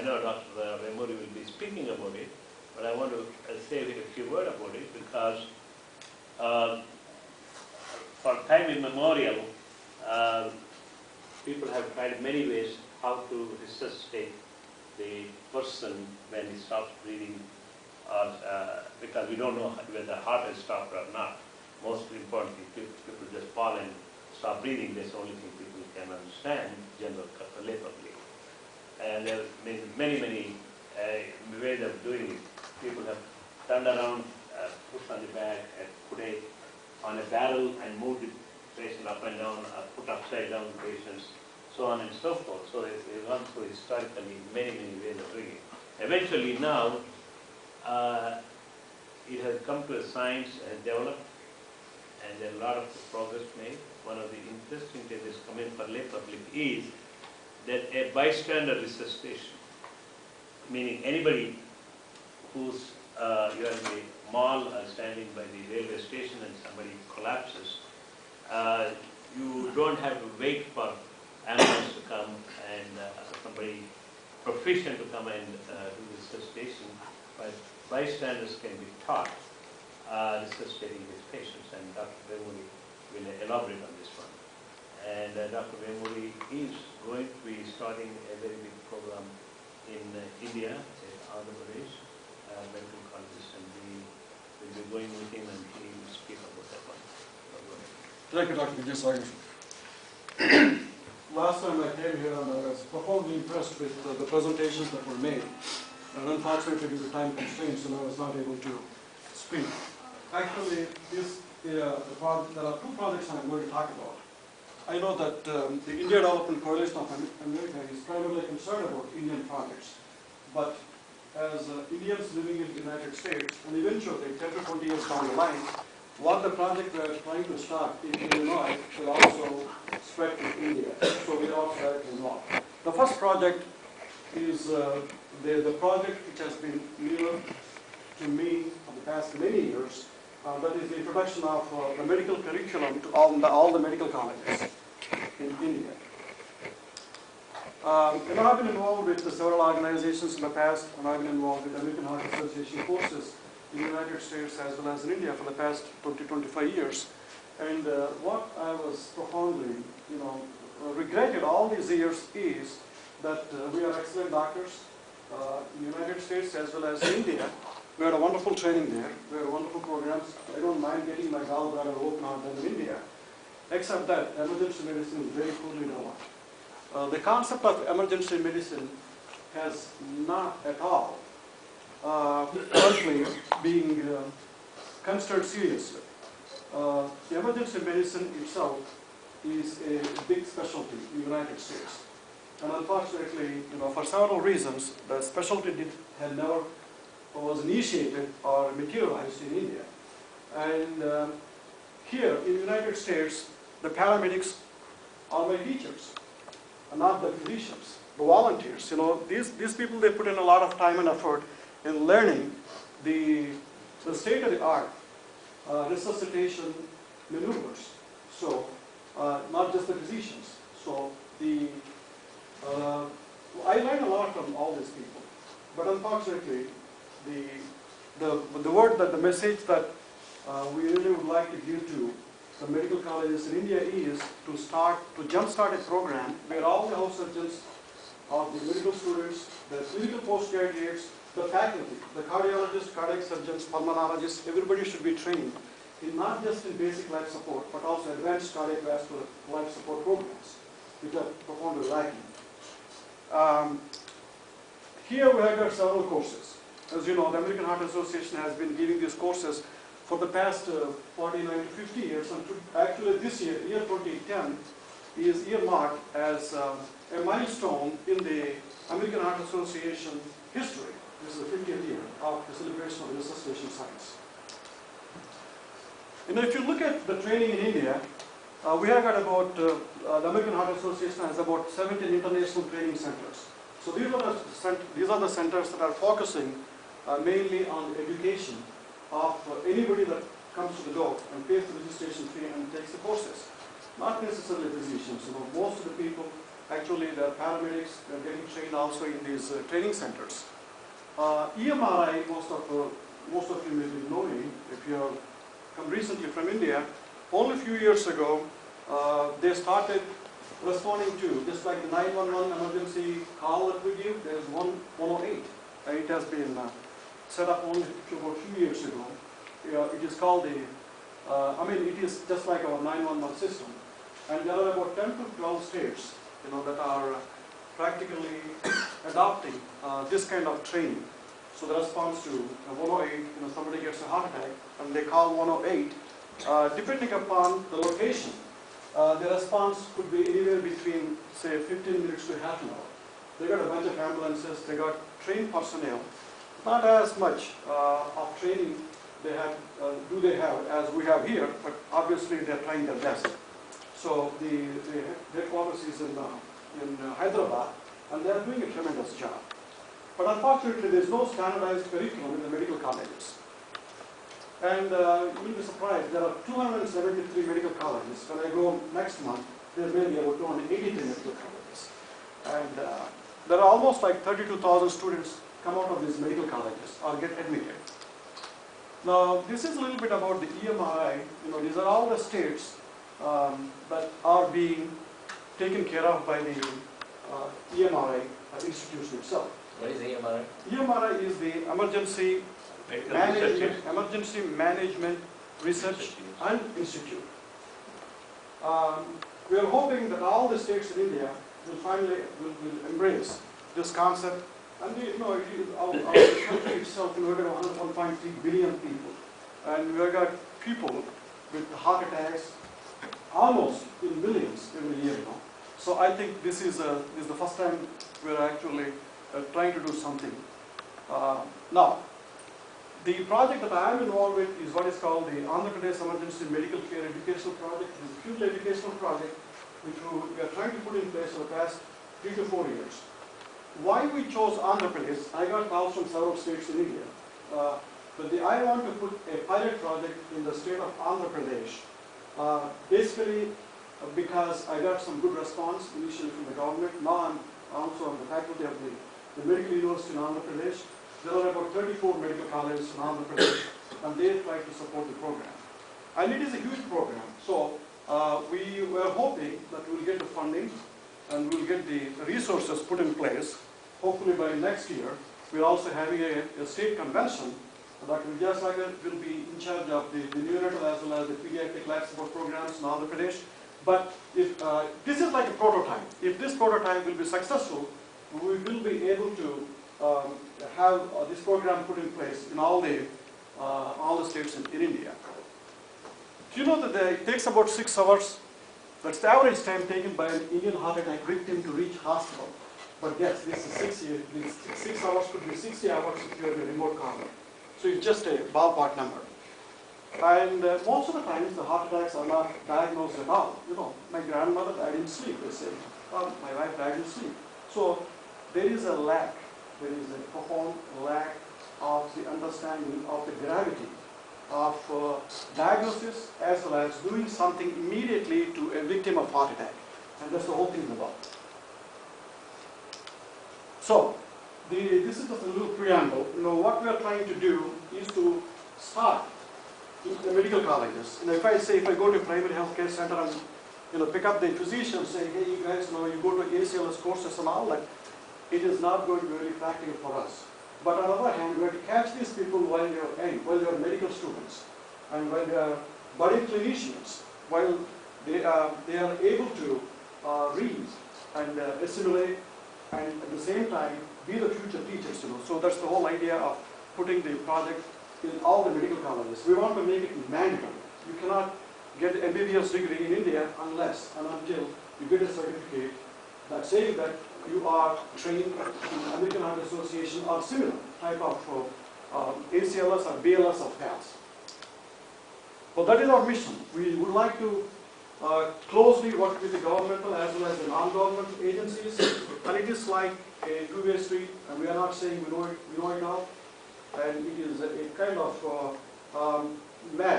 I know Dr. Vemuri will be speaking about it, but I want to say a few words about it because for time immemorial, people have tried many ways how to resuscitate the person when he stops breathing, or because we don't know whether the heart has stopped or not. Most importantly, people just fall and stop breathing. That's the only thing people can understand, general lay public. And there have been many ways of doing it. People have turned around, pushed on the back, and put it on a barrel and moved the patient up and down, put upside down patients, so on and so forth. So they've gone through historically many ways of doing it. Eventually now, it has come to a science and developed, and there are a lot of progress made. One of the interesting things that's coming for lay public is that a bystander resuscitation, meaning anybody who's you are in the mall or standing by the railway station and somebody collapses, you don't have to wait for ambulance to come and somebody proficient to come and do resuscitation, but bystanders can be taught resuscitating these patients, and Dr. Vemuri will elaborate on this one. And Dr. Vemuri is going to be starting a very big program in India at Andhra Pradesh, medical colleges, and we will be going with him and he will speak about that one. Thank you, Dr. Vidyasagar. Last time I came here, I was profoundly impressed with the presentations that were made. And unfortunately, due to time constraints, I was not able to speak. Actually, there are two projects I'm going to talk about. I know that the India Development Coalition of America is primarily concerned about Indian projects. But as Indians living in the United States, and eventually 10 to 20 years down the line, what the project we are trying to start in Illinois will also spread to India. So we are also directly involved. The first project is the project which has been near to me for the past many years. That is the introduction of the medical curriculum to all the medical colleges in India. And I've been involved with several organizations in the past, and I've been involved with American Heart Association courses in the United States as well as in India for the past 20-25 years. And what I was profoundly, regretted all these years is that we are excellent doctors in the United States as well as India. We had a wonderful training there. We had wonderful programs. I don't mind getting my gallbladder open out in India, except that emergency medicine is very poorly developed. The concept of emergency medicine has not at all currently being considered seriously. The emergency medicine itself is a big specialty in the United States. And unfortunately, for several reasons, the specialty never was initiated or materialized in India. And here in the United States, the paramedics are my teachers, and not the physicians, the volunteers. These people, they put in a lot of time and effort in learning the state-of-the-art resuscitation maneuvers. So, not just the physicians. So, I learned a lot from all these people, but unfortunately, the message that we really would like to give to the medical colleges in India is to jumpstart a program where all the house surgeons, of the medical students, the clinical postgraduates, the faculty, the cardiologists, cardiac surgeons, pulmonologists, everybody should be trained in not just in basic life support, but also advanced cardiovascular life support programs, which are profoundly lacking. Here we have got several courses. As you know, the American Heart Association has been giving these courses for the past 49 to 50 years. And actually this year, year 2010, is earmarked as a milestone in the American Heart Association history. This is the 50th year of the celebration of resuscitation science. If you look at the training in India, we have got about, the American Heart Association has about 17 international training centers. So these are the centers that are focusing mainly on education of anybody that comes to the door and pays the registration fee and takes the courses. Not necessarily physicians. Most of the people Actually, they are paramedics. They are getting trained also in these training centers. EMRI, most of you may be knowing, if you have come recently from India. Only a few years ago, they started responding to, just like the 911 emergency call that we give, there is 108. It has been set up only about a few years ago. It is called the, it is just like our 911 system. And there are about 10 to 12 states, that are practically adopting this kind of training. So the response to 108, somebody gets a heart attack and they call 108, depending upon the location, the response could be anywhere between, say, 15 minutes to half an hour. They got a bunch of ambulances, they got trained personnel, not as much of training they have, they have as we have here, but obviously they're trying their best. So the headquarters is in Hyderabad, and they're doing a tremendous job. But unfortunately, there's no standardized curriculum in the medical colleges. And you'll be surprised, there are 273 medical colleges. When I go next month, there may be about 283 medical colleges. And there are almost like 32,000 students come out of these medical colleges or get admitted. Now, this is a little bit about the EMRI. These are all the states that are being taken care of by the EMRI institution itself. What is EMRI? EMRI is the Emergency Management Research and Institute. We are hoping that all the states in India will finally will embrace this concept. And our country itself, we've got 1.3 billion people, and we've got people with heart attacks almost in millions every year. So I think this is the first time we're actually trying to do something. Now, the project that I am involved with is what is called the Andhra Pradesh Emergency Medical Care Educational Project. It's a purely educational project which we are trying to put in place for the past 3 to 4 years. Why we chose Andhra Pradesh? I got calls from several states in India. But I want to put a pilot project in the state of Andhra Pradesh. Basically, because I got some good response initially from the government. Now I'm also on the faculty of the Medical University in Andhra Pradesh. There are about 34 medical colleges in Andhra Pradesh, and they try to support the program. And it is a huge program. So we were hoping that we'll get the funding and we'll get the resources put in place. Hopefully by next year, we're also having a state convention. Dr. Vidyasagar will be in charge of the neonatal as well as the pediatric life support programs in Andhra Pradesh. But if this is like a prototype. If this prototype will be successful, we will be able to have this program put in place in all the states in India. Do you know that it takes about 6 hours? That's the average time taken by an Indian heart attack victim to reach hospital. But yes, this is 6 hours could be 60 hours if you are in a remote corner. So it's just a ballpark number. And most of the times the heart attacks are not diagnosed at all. My grandmother died in sleep. They say, oh, my wife died in sleep. So there is a lack. There is a profound lack of the understanding of the gravity of diagnosis as well as doing something immediately to a victim of heart attack. And that's the whole thing about. So, this is just a little preamble. What we are trying to do is to start in the medical colleges. If I go to a primary health care center and pick up the physician, say, hey, you guys, you go to ACLS courses and all that, it is not going to be really practical for us. But on the other hand, we have to catch these people while they are medical students and while they are budding clinicians, while they are able to read and assimilate and at the same time be the future teachers. So that's the whole idea of putting the project in all the medical colleges. We want to make it mandatory. You cannot get an MBBS degree in India unless and until you get a certificate that says that you are trained in the American Heart Association or similar type of ACLS or BLS or PALS. Well, that is our mission. We would like to closely work with the governmental as well as the non-governmental agencies, and it is like a two-way street, and we are not saying we know it all, and it is a kind of match.